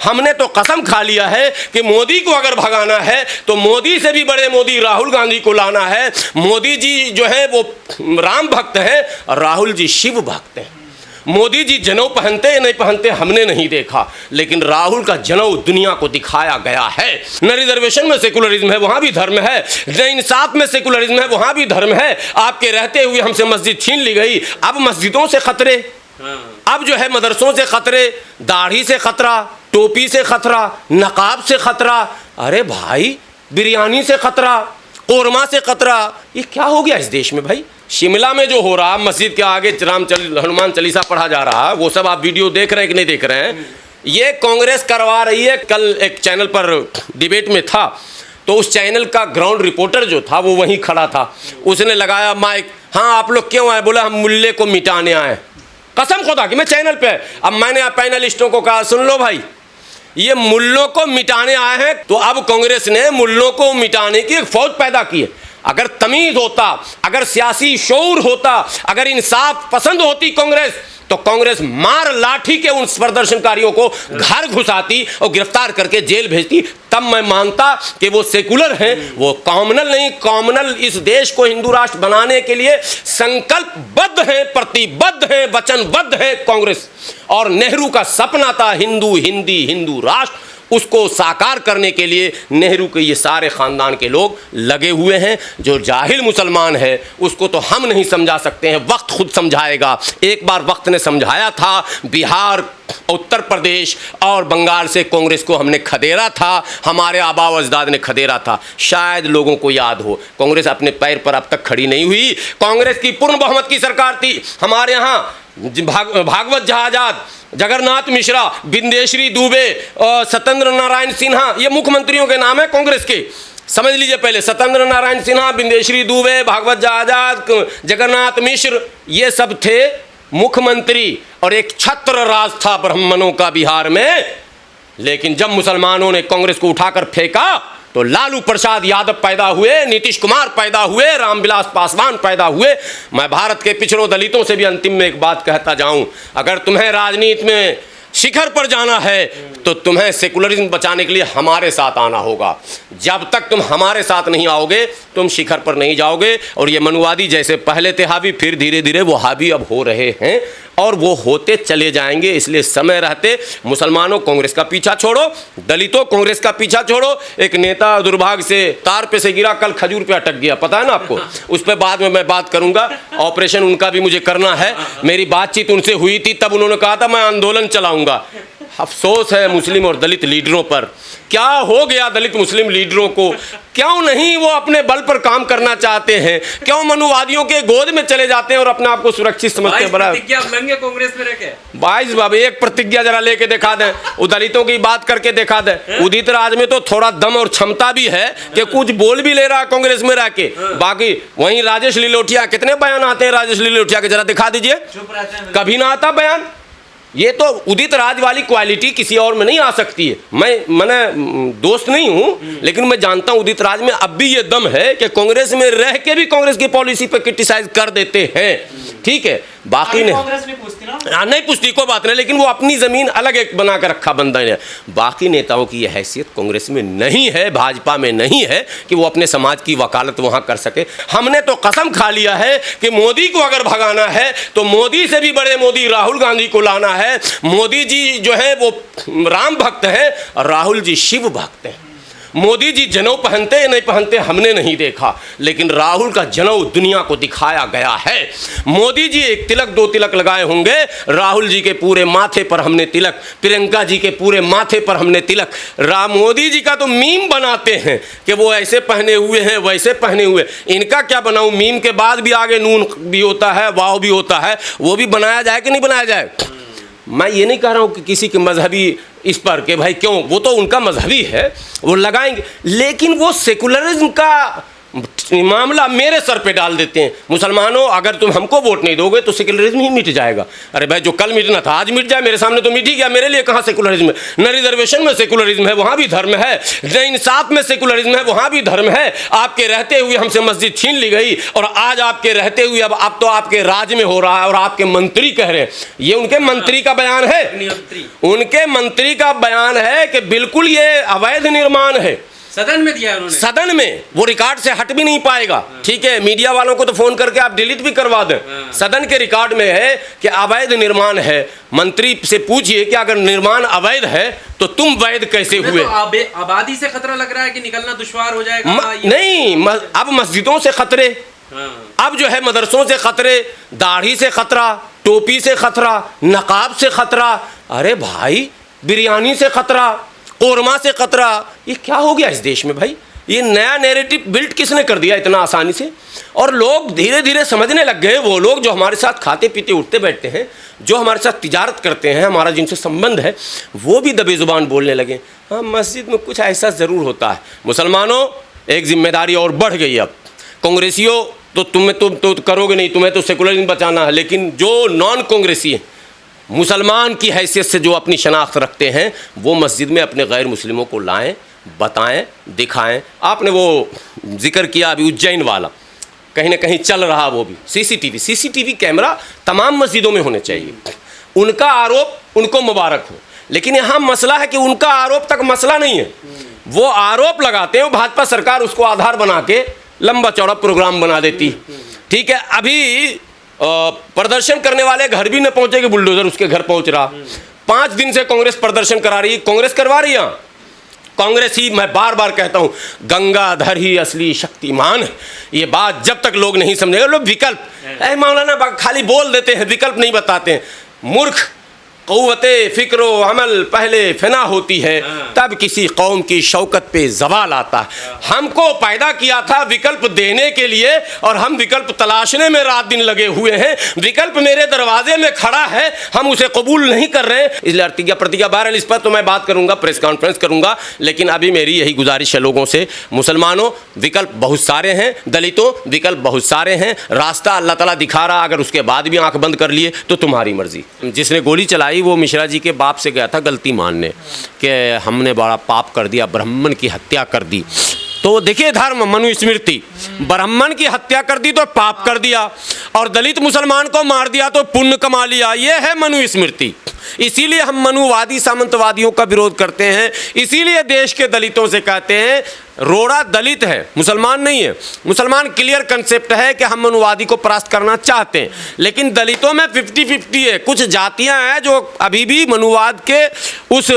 हमने तो कसम खा लिया है कि मोदी को अगर भगाना है तो मोदी से भी बड़े मोदी राहुल गांधी को लाना है। मोदी जी जो है वो राम भक्त हैं और राहुल जी शिव भक्त हैं। मोदी जी जनेऊ पहनते या नहीं पहनते हमने नहीं देखा, लेकिन राहुल का जनेऊ दुनिया को दिखाया गया है। न रिजर्वेशन में सेकुलरिज्म है, वहां भी धर्म है, न इंसाफ में सेकुलरिज्म है, वहां भी धर्म है। आपके रहते हुए हमसे मस्जिद छीन ली गई, अब मस्जिदों से खतरे, अब जो है मदरसों से खतरे, दाढ़ी से खतरा, टोपी से खतरा, नकाब से खतरा। अरे भाई, बिरयानी से खतरा, कोरमा से खतरा, ये क्या हो गया इस देश में भाई? शिमला में जो हो रहा, मस्जिद के आगे हनुमान चालीसा पढ़ा जा रहा, वो सब आप वीडियो देख रहे हैं कि नहीं देख रहे हैं? ये कांग्रेस करवा रही है। कल एक चैनल पर डिबेट में था, तो उस चैनल का ग्राउंड रिपोर्टर जो था वो वहीं खड़ा था, उसने लगाया माइक, हाँ आप लोग क्यों आए? बोला हम मुल्ले को मिटाने आए। कसम खुदा कि मैं चैनल पे, अब मैंने पैनलिस्टों को कहा सुन लो भाई, ये मुल्लों को मिटाने आए हैं। तो अब कांग्रेस ने मुल्लों को मिटाने की एक फौज पैदा की है। अगर तमीज होता, अगर सियासी शऊर होता, अगर इंसाफ पसंद होती कांग्रेस, तो कांग्रेस मार लाठी के उन प्रदर्शनकारियों को घर घुसाती और गिरफ्तार करके जेल भेजती। तब मैं मानता कि वो सेकुलर हैं, वो कॉमनल नहीं। कॉमनल इस देश को हिंदू राष्ट्र बनाने के लिए संकल्पबद्ध हैं, प्रतिबद्ध हैं, वचनबद्ध है कांग्रेस। और नेहरू का सपना था हिंदू हिंदी हिंदू राष्ट्र, उसको साकार करने के लिए नेहरू के ये सारे ख़ानदान के लोग लगे हुए हैं। जो जाहिल मुसलमान है उसको तो हम नहीं समझा सकते हैं, वक्त खुद समझाएगा। एक बार वक्त ने समझाया था, बिहार, उत्तर प्रदेश और बंगाल से कांग्रेस को हमने खदेड़ा था, हमारे आबा व अजदाद ने खदेड़ा था। शायद लोगों को याद हो, कांग्रेस अपने पैर पर अब तक खड़ी नहीं हुई। कांग्रेस की पूर्ण बहुमत की सरकार थी। हमारे यहाँ भागवत आजाद, जगन्नाथ मिश्रा, बिंदेश्वरी दुबे और सत्येंद्र नारायण सिन्हा, ये मुख्यमंत्रियों के नाम है कांग्रेस के। समझ लीजिए पहले, सत्येंद्र नारायण सिन्हा, बिंदेश्वरी दुबे, भागवत आजाद, जगन्नाथ मिश्र, ये सब थे मुख्यमंत्री। और एक छत्र राज था ब्राह्मणों का बिहार में। लेकिन जब मुसलमानों ने कांग्रेस को उठाकर फेंका तो लालू प्रसाद यादव पैदा हुए, नीतीश कुमार पैदा हुए, रामविलास पासवान पैदा हुए। मैं भारत के पिछड़ों दलितों से भी अंतिम में एक बात कहता जाऊं, अगर तुम्हें राजनीति में शिखर पर जाना है तो तुम्हें सेकुलरिज्म बचाने के लिए हमारे साथ आना होगा। जब तक तुम हमारे साथ नहीं आओगे तुम शिखर पर नहीं जाओगे। और ये मनुवादी जैसे पहले थे हावी, फिर धीरे धीरे वो हावी अब हो रहे हैं और वो होते चले जाएंगे। इसलिए समय रहते मुसलमानों कांग्रेस का पीछा छोड़ो, दलितों कांग्रेस का पीछा छोड़ो। एक नेता दुर्भाग्य से तार पे से गिरा, कल खजूर पे अटक गया, पता है ना आपको? उस पर बाद में मैं बात करूंगा। ऑपरेशन उनका भी मुझे करना है। मेरी बातचीत उनसे हुई थी, तब उन्होंने कहा था मैं आंदोलन चलाऊंगा। अफसोस है मुस्लिम और दलित लीडरों पर, क्या हो गया दलित मुस्लिम लीडरों को? क्यों नहीं वो अपने बल पर काम करना चाहते हैं? क्यों मनुवादियों के गोद में चले जाते हैं और अपने आप को सुरक्षित समझते हैं? बड़ा कांग्रेस में रखे 22 बाबा एक प्रतिज्ञा जरा लेके दिखा दें, वो दलितों की बात करके दिखा दें। उदित राज में तो थोड़ा दम और क्षमता भी है कि कुछ बोल भी ले रहा है कांग्रेस में रह के। बाकी वहीं राजेश लिलोटिया, कितने बयान आते हैं राजेश लिलोटिया के, जरा दिखा दीजिए। कभी ना आता बयान। ये तो उदित राज वाली क्वालिटी किसी और में नहीं आ सकती है। मैंने दोस्त नहीं हूँ, लेकिन मैं जानता हूँ उदित राज में अब भी ये दम है कि कांग्रेस में रह के भी कांग्रेस की पॉलिसी पर क्रिटिसाइज कर देते हैं। ठीक है, बाकी ने कांग्रेस नहीं पूछती ना, नहीं पूछती, कोई बात नहीं, लेकिन वो अपनी जमीन अलग एक बना कर रखा बंदा ने। बाकी नेताओं की यह हैसियत कांग्रेस में नहीं है, भाजपा में नहीं है कि वो अपने समाज की वकालत वहां कर सके। हमने तो कसम खा लिया है कि मोदी को अगर भगाना है तो मोदी से भी बड़े मोदी राहुल गांधी को लाना है। मोदी जी जो है वो राम भक्त हैं और राहुल जी शिव भक्त हैं। मोदी जी जनेऊ पहनते या नहीं पहनते हमने नहीं देखा, लेकिन राहुल का जनेऊ दुनिया को दिखाया गया है। मोदी जी एक तिलक दो तिलक लगाए होंगे, राहुल जी के पूरे माथे पर हमने तिलक, प्रियंका जी के पूरे माथे पर हमने तिलक। मोदी जी का तो मीम बनाते हैं कि वो ऐसे पहने हुए हैं वैसे पहने हुए। इनका क्या बनाऊं? मीम के बाद भी आगे नून भी होता है, वाव भी होता है, वो भी बनाया जाए कि नहीं बनाया जाए? मैं ये नहीं कह रहा हूँ कि किसी के मजहबी इस पर कि भाई क्यों, वो तो उनका मजहबी है, वो लगाएंगे, लेकिन वो सेकुलरिज्म का मामला मेरे सर पे डाल देते हैं। मुसलमानों, अगर तुम हमको वोट नहीं दोगे तो सेकुलरिज्म ही मिट जाएगा। अरे भाई, जो कल मिटना था आज मिट जाए, मेरे सामने तो मिट ही गया। मेरे लिए कहाँ सेकुलरिज्म है? न रिजर्वेशन में सेकुलरिज्म है, वहाँ भी धर्म है। न इंसाफ में सेकुलरिज्म है, वहाँ भी धर्म है। आपके रहते हुए हमसे मस्जिद छीन ली गई, और आज आपके रहते हुए अब तो आपके राज में हो रहा है, और आपके मंत्री कह रहे हैं। ये उनके मंत्री का बयान है, उनके मंत्री का बयान है कि बिल्कुल ये अवैध निर्माण है। सदन में दिया उन्होंने, सदन में, वो रिकॉर्ड से हट भी नहीं पाएगा। ठीक है, मीडिया वालों को तो फोन करके आप डिलीट भी करवा दें, सदन के रिकॉर्ड में है कि अवैध निर्माण है। मंत्री से पूछिए कि अगर निर्माण अवैध है तो तुम वैध कैसे हुए? तो आबादी से खतरा लग रहा है कि निकलना दुश्वार हो जाएगा। नहीं, अब मस्जिदों से खतरे, अब जो है मदरसों से खतरे, दाढ़ी से खतरा, टोपी से खतरा, नकाब से खतरा। अरे भाई, बिरयानी से खतरा, कोरमा से खतरा। ये क्या हो गया इस देश में भाई? ये नया नैरेटिव बिल्ड किसने कर दिया इतना आसानी से? और लोग धीरे धीरे समझने लग गए, वो लोग जो हमारे साथ खाते पीते उठते बैठते हैं, जो हमारे साथ तिजारत करते हैं, हमारा जिनसे संबंध है, वो भी दबे ज़ुबान बोलने लगे। हाँ, मस्जिद में कुछ ऐसा ज़रूर होता है। मुसलमानों, एक जिम्मेदारी और बढ़ गई अब। कांग्रेसियों तो तुम्हें तो करोगे नहीं, तुम्हें तो सेकुलरिज्म बचाना है, लेकिन जो नॉन कांग्रेसी हैं, मुसलमान की हैसियत से जो अपनी शनाख्त रखते हैं, वो मस्जिद में अपने गैर मुस्लिमों को लाएं, बताएं, दिखाएं। आपने वो जिक्र किया अभी उज्जैन वाला, कहीं ना कहीं चल रहा वो भी सीसीटीवी कैमरा तमाम मस्जिदों में होने चाहिए। उनका आरोप उनको मुबारक हो, लेकिन यहाँ मसला है कि उनका आरोप तक मसला नहीं है। वो आरोप लगाते हैं, भाजपा सरकार उसको आधार बना के लंबा चौड़ा प्रोग्राम बना देती। ठीक है, अभी प्रदर्शन करने वाले घर भी न पहुंचे कि बुलडोजर उसके घर पहुंच रहा। 5 दिन से कांग्रेस प्रदर्शन करा रही, कांग्रेस करवा रही है। कांग्रेस ही, मैं बार बार कहता हूं, गंगाधर ही असली शक्तिमान है। ये बात जब तक लोग नहीं समझेंगे, लोग विकल्प मौलाना खाली बोल देते हैं, विकल्प नहीं बताते हैं। मूर्ख, क़ुव्वते फ़िक्र व अमल पहले फ़ना होती है, तब किसी कौम की शौकत पे ज़वाल आता है। हमको पैदा किया था विकल्प देने के लिए, और हम विकल्प तलाशने में रात दिन लगे हुए हैं। विकल्प मेरे दरवाजे में खड़ा है, हम उसे कबूल नहीं कर रहे हैं। इसलिए प्रतिज्ञा बहरहाल इस पर तो मैं बात करूँगा, प्रेस कॉन्फ्रेंस करूँगा, लेकिन अभी मेरी यही गुजारिश है लोगों से, मुसलमानों, विकल्प बहुत सारे हैं, दलितों, विकल्प बहुत सारे हैं। रास्ता अल्लाह ताला दिखा रहा, अगर उसके बाद भी आँख बंद कर लिए तो तुम्हारी मर्जी। जिसने गोली चलाई वो मिश्रा जी के बाप से गया था गलती मानने कि हमने बड़ा पाप कर दिया, ब्राह्मण की हत्या कर दी। तो देखिए धर्म, मनुस्मृति, ब्राह्मण की हत्या कर दी तो पाप कर दिया, और दलित मुसलमान को मार दिया तो पुण्य कमा लिया। ये है मनुस्मृति। इसीलिए हम मनुवादी सामंतवादियों का विरोध करते हैं। इसीलिए देश के दलितों से कहते हैं, रोड़ा दलित है, मुसलमान नहीं है। मुसलमान क्लियर कंसेप्ट है कि हम मनुवादी को परास्त करना चाहते हैं, लेकिन दलितों में 50-50 है। कुछ जातियां हैं जो अभी भी मनुवाद के उस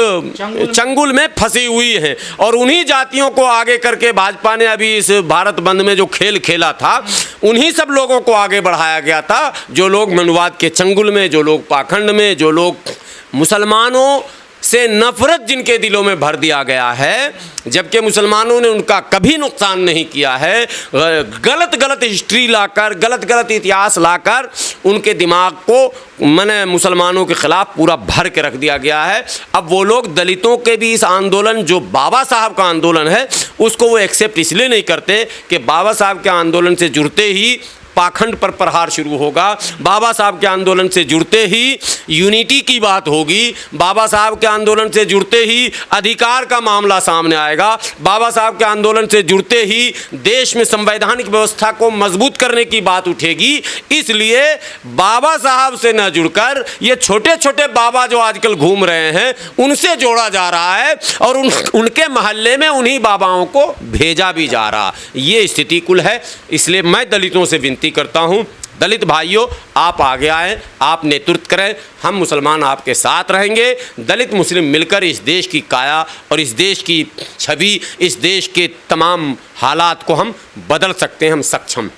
चंगुल में फंसी हुई हैं, और उन्हीं जातियों को आगे करके भाजपा ने अभी इस भारत बंद में जो खेल खेला था, उन्हीं सब लोगों को आगे बढ़ाया गया था, जो लोग मनुवाद के चंगुल में, जो लोग पाखंड में, जो लोग मुसलमानों से नफरत जिनके दिलों में भर दिया गया है, जबकि मुसलमानों ने उनका कभी नुकसान नहीं किया है। गलत हिस्ट्री लाकर, गलत इतिहास लाकर उनके दिमाग को मैंने मुसलमानों के ख़िलाफ़ पूरा भर के रख दिया गया है। अब वो लोग दलितों के भी इस आंदोलन, जो बाबा साहब का आंदोलन है, उसको वो एक्सेप्ट इसलिए नहीं करते कि बाबा साहब के आंदोलन से जुड़ते ही पाखंड पर प्रहार शुरू होगा, बाबा साहब के आंदोलन से जुड़ते ही यूनिटी की बात होगी, बाबा साहब के आंदोलन से जुड़ते ही अधिकार का मामला सामने आएगा, बाबा साहब के आंदोलन से जुड़ते ही देश में संवैधानिक व्यवस्था को मजबूत करने की बात उठेगी। इसलिए बाबा साहब से न जुड़कर ये छोटे छोटे बाबा जो आजकल घूम रहे हैं, उनसे जोड़ा जा रहा है, और उनके महल्ले में उन्हीं बाबाओं को भेजा भी जा रहा। ये स्थिति कुल है। इसलिए मैं दलितों से विनती करता हूं, दलित भाइयों, आप आगे आएं, आप नेतृत्व करें, हम मुसलमान आपके साथ रहेंगे। दलित मुस्लिम मिलकर इस देश की काया और इस देश की छवि, इस देश के तमाम हालात को हम बदल सकते हैं, हम सक्षम।